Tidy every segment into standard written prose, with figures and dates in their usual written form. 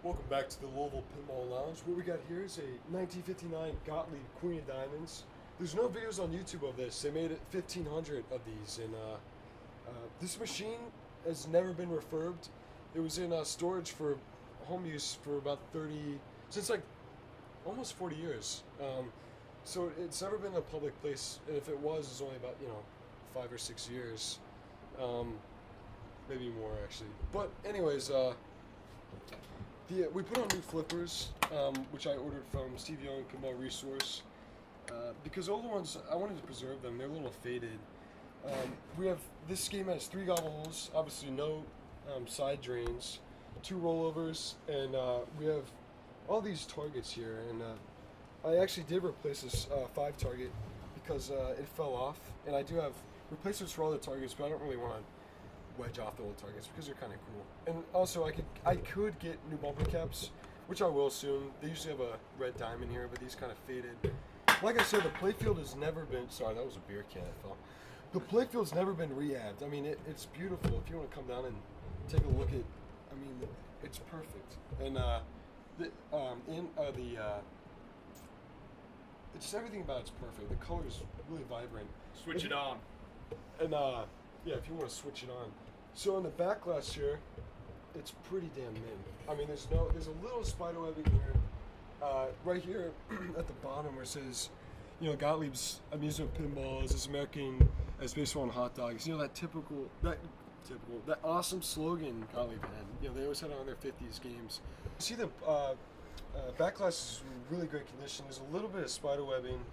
Welcome back to the Louisville Pinball Lounge. What we got here is a 1959 Gottlieb Queen of Diamonds. There's no videos on YouTube of this. They made 1,500 of these, and this machine has never been refurbed. It was in storage for home use for about since like almost 40 years. So it's never been in a public place, and if it was, it's only about 5 or 6 years, maybe more actually. But anyways, we put on new flippers, which I ordered from Steve Young Pinball Resource, because older ones, I wanted to preserve them. They're a little faded. This game has 3 gobble holes, obviously no side drains, 2 rollovers, and we have all these targets here. And I actually did replace this 5 target because it fell off, and I do have replacements for all the targets, but I don't really want to wedge off the old targets because they're kind of cool. And also I could get new bumper caps, which I will soon. They usually have a red diamond here, but these kind of faded. Like I said, the playfield has never been, sorry, that was a beer can that fell. The playfield's never been rehabbed. I mean, it's beautiful. If you want to come down and take a look at, I mean, it's perfect. And it's just everything about it's perfect. The color's really vibrant. Switch it on. And yeah, if you want to switch it on. So on the back glass here, it's pretty damn mint. I mean, there's a little spider webbing here, right here at the bottom where it says, Gottlieb's amusement pinball is as American as baseball and hot dogs. That awesome slogan Gottlieb had. They always had it on their 50s games. See the back glass is in really great condition. There's a little bit of spider webbing,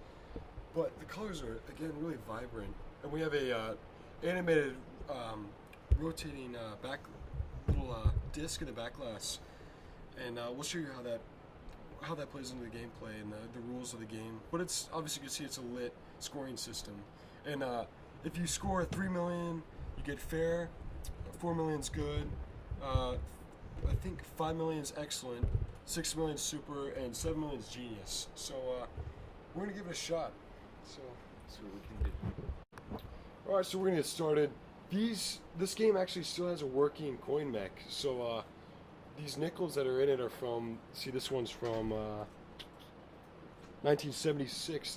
but the colors are again really vibrant. And we have a animated rotating little disc in the back glass, and we'll show you how that plays into the gameplay and the rules of the game. But it's obviously, you can see it's a lit scoring system, and if you score 3 million, you get fair, 4 million's good, I think 5 million's excellent, 6 million's super, and 7 million's genius. So we're gonna give it a shot. So let's see what we can do. Alright, so we're gonna get started. This game actually still has a working coin mech. So these nickels that are in it are from, see, this one's from 1976.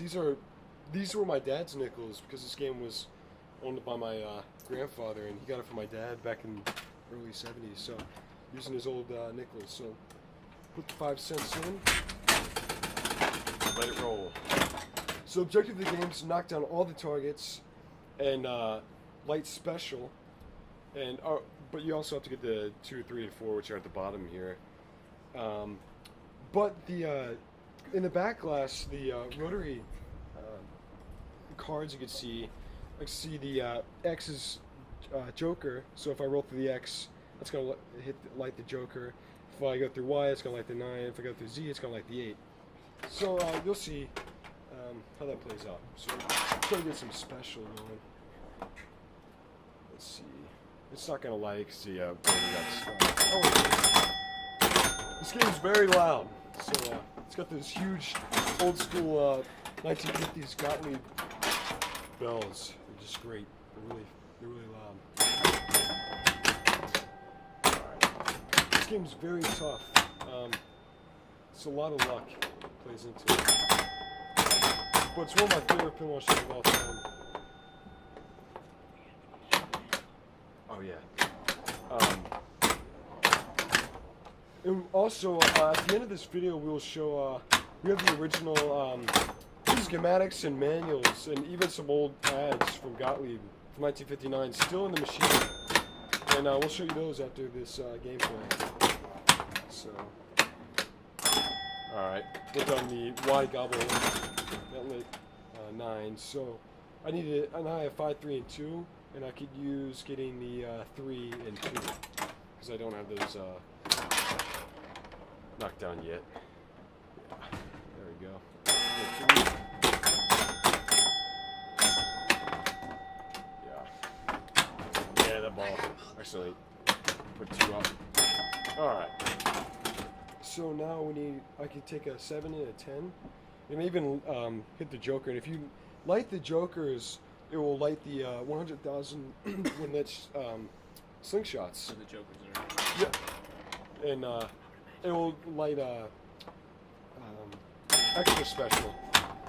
These were my dad's nickels because this game was owned by my grandfather, and he got it from my dad back in the early 70s. So using his old nickels. So put the 5 cents in. Let it roll. So objective of the game is to knock down all the targets and light special, and but you also have to get the 2, 3, and 4, which are at the bottom here. But in the back glass, the rotary cards, you can see, I can see the X is Joker. So if I roll through the X, that's gonna light the Joker. If I go through Y, it's gonna light the 9. If I go through Z, it's gonna light the 8. So you'll see how that plays out. So try to get some special going. Let's see. It's not gonna light because this game is very loud. So it's got those huge old school 1950s Gottlieb bells. They're just great. They're really loud. Alright. This game's very tough. It's a lot of luck that plays into it. But it's one of my favorite pinball shows of all time. Oh yeah. And also at the end of this video, we will show we have the original schematics and manuals, and even some old ads from Gottlieb from 1959 still in the machine. And we'll show you those after this gameplay. So, all right, we're done the wide gobble. That lit 9. So I needed, and I have 5, 3, and 2. And I could use getting the 3 and 2 because I don't have those knocked down yet. Yeah, there we go. Yeah, that ball. Actually, put 2 up. All right. So now I can take a 7 and a 10, and even hit the Joker. And if you light the Jokers, it will light the 100,000 when that's slingshots. So the Jokers are. Yeah. And it will light extra special.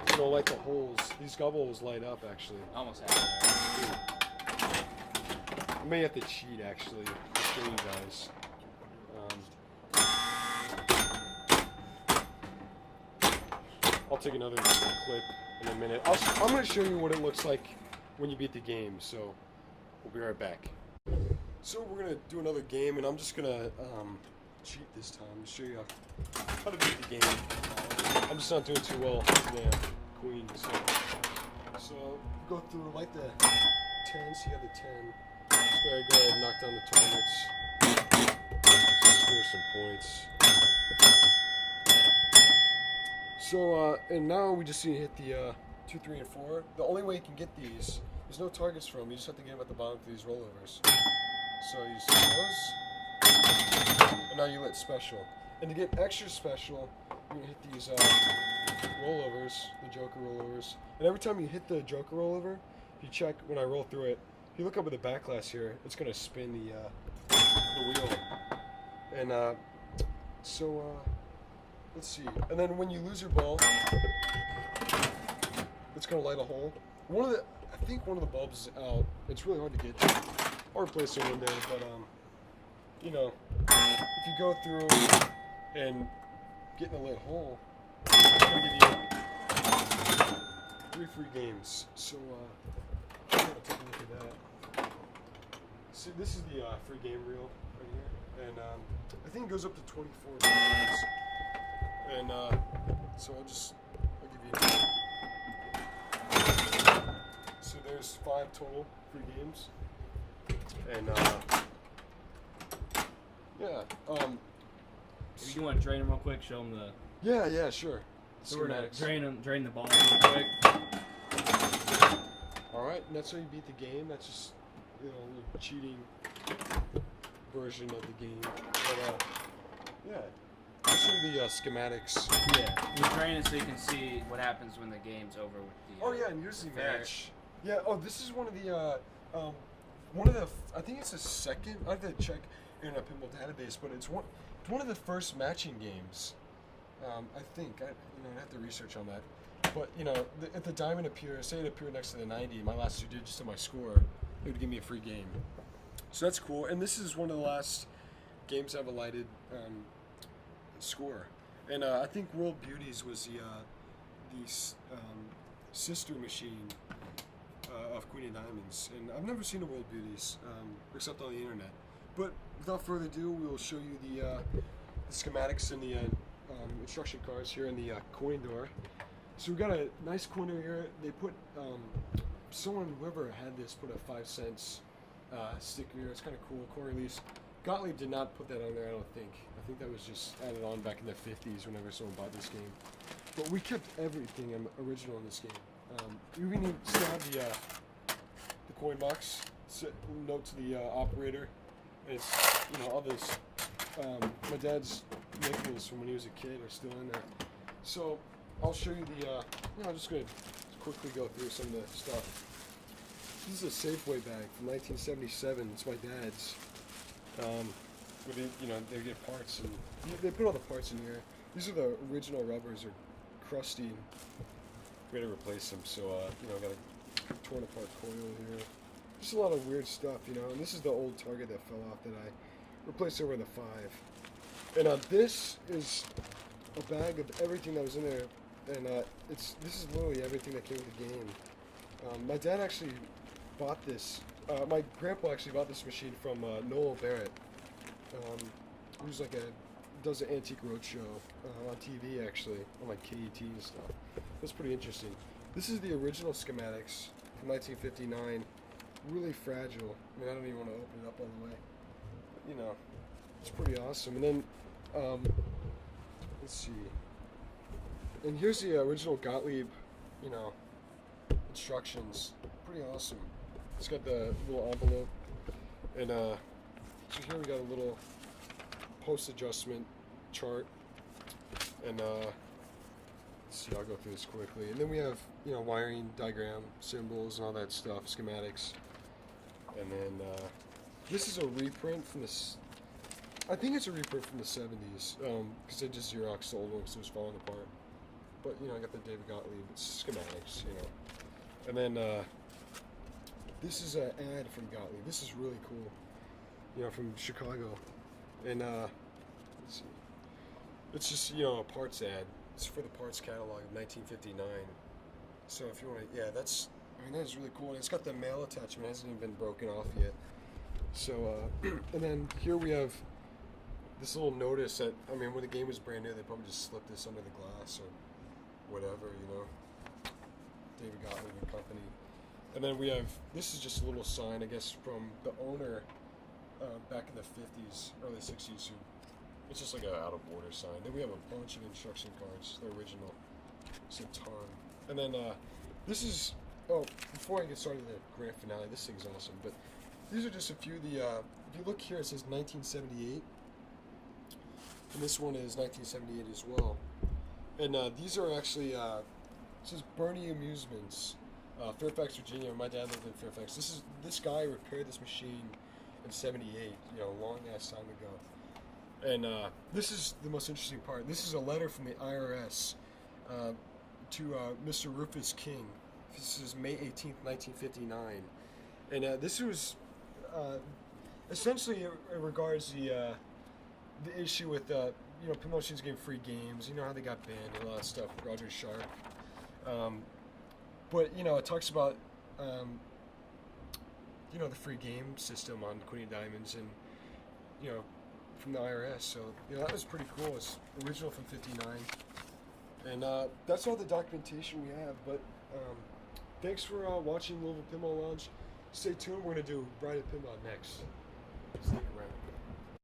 It'll light the holes. These gobbles light up actually. Almost have it. I may have to cheat actually to show you guys. I'll take another clip in a minute. I'm going to show you what it looks like when you beat the game, so we'll be right back. So we're going to do another game, and I'm just going to cheat this time to show you how to beat the game. I'm just not doing too well with the queen, so go through like the 10, so you have the 10. Just go ahead and knock down the targets, score some points. So, and now we just need to hit the 2, 3, and 4. The only way you can get these, there's no targets for them. You just have to get them at the bottom for these rollovers. So you see those, and now you hit special. And to get extra special, you're gonna hit these rollovers, the Joker rollovers. And every time you hit the Joker rollover, you check when I roll through it. If you look up at the back glass here, it's gonna spin the wheel. And let's see. And then when you lose your ball, it's gonna light a hole. I think one of the bulbs is out. It's really hard to get to. I'll replace it one day, but you know, if you go through and get in a lit hole, it's gonna give you 3 free games. So I'm gonna take a look at that. See, this is the free game reel right here, and I think it goes up to 24 games. And so I'll give you. So there's 5 total free games, and yeah. If you want to drain them real quick, show them the. Yeah, sure. So we're gonna drain the ball real quick. All right, and that's how you beat the game. That's just a cheating version of the game. But yeah. I'll show you the schematics. Yeah, you drain it so you can see what happens when the game's over with the. Oh yeah, and here's the match. Yeah. Oh, this is one of the. I think it's the second. I have to check in a pinball database, but it's one of the first matching games. I think I'd have to research on that. But if the diamond appears, say it appeared next to the 90, my last 2 digits of my score, it would give me a free game. So that's cool. And this is one of the last games I've alighted. Score, and I think World Beauties was the sister machine of Queen of Diamonds, and I've never seen a World Beauties except on the internet. But without further ado, we will show you the schematics and the instruction cards here in the coin door. So we've got a nice corner here. They put whoever had this put a 5 cents sticker here. It's kind of cool. Core release. Gottlieb did not put that on there, I don't think. I think that was just added on back in the 50s whenever someone bought this game. But we kept everything original in this game. We even still have the coin box, note to the operator. And it's, all this, my dad's nickels from when he was a kid are still in there. So I'll show you I'm just going to quickly go through some of the stuff. This is a Safeway bag from 1977. It's my dad's. Where they get parts, and they put all the parts in here. These are the original rubbers, are crusty. We had to replace them, so I got a torn apart coil here. Just a lot of weird stuff, And this is the old target that fell off that I replaced over the 5. And this is a bag of everything that was in there, and this is literally everything that came with the game. My dad actually bought this. My grandpa actually bought this machine from Noel Barrett, who's does an antique roadshow on TV actually, on KET and stuff. That's pretty interesting. This is the original schematics from 1959. Really fragile. I mean, I don't even want to open it up all the way. But, it's pretty awesome. And then, let's see. And here's the original Gottlieb, instructions. Pretty awesome. It's got the little envelope, and so here we got a little post adjustment chart, and let's see, I'll go through this quickly. And then we have wiring diagram, symbols, and all that stuff, schematics. And then this is a reprint from this. I think it's a reprint from the 70s, because they just Xeroxed the old one because it was falling apart. But, I got the David Gottlieb. It's schematics, And then, this is an ad from Gottlieb. This is really cool, from Chicago. And, let's see. It's just, a parts ad. It's for the parts catalog of 1959. So if you want to, that is really cool. And it's got the mail attachment. It hasn't even been broken off yet. So, and then here we have this little notice that, when the game was brand new, they probably just slipped this under the glass or whatever, David Gottlieb and Company. And then we have, this is just a little sign, I guess, from the owner back in the 50s, early 60s. It's just like an out-of-order sign. Then we have a bunch of instruction cards, the original. It's a ton. And then this is, before I get started with the grand finale, this thing's awesome, but these are just a few of the, if you look here, it says 1978. And this one is 1978 as well. And these are actually, it says Bernie Amusements, Fairfax, Virginia. My dad lived in Fairfax. This guy repaired this machine in 78, a long ass time ago. And this is the most interesting part. This is a letter from the IRS to Mr. Rufus King. This is May 18th, 1959. And this was essentially it regards the issue with pinball machines getting free games. You know how they got banned and all that stuff. Roger Sharp. But it talks about the free game system on Queen of Diamonds and from the IRS. So that was pretty cool. It's original from '59, and that's all the documentation we have. But thanks for watching Louisville Pinball Lounge. Stay tuned. We're gonna do Bride of Pinball next. Stick around.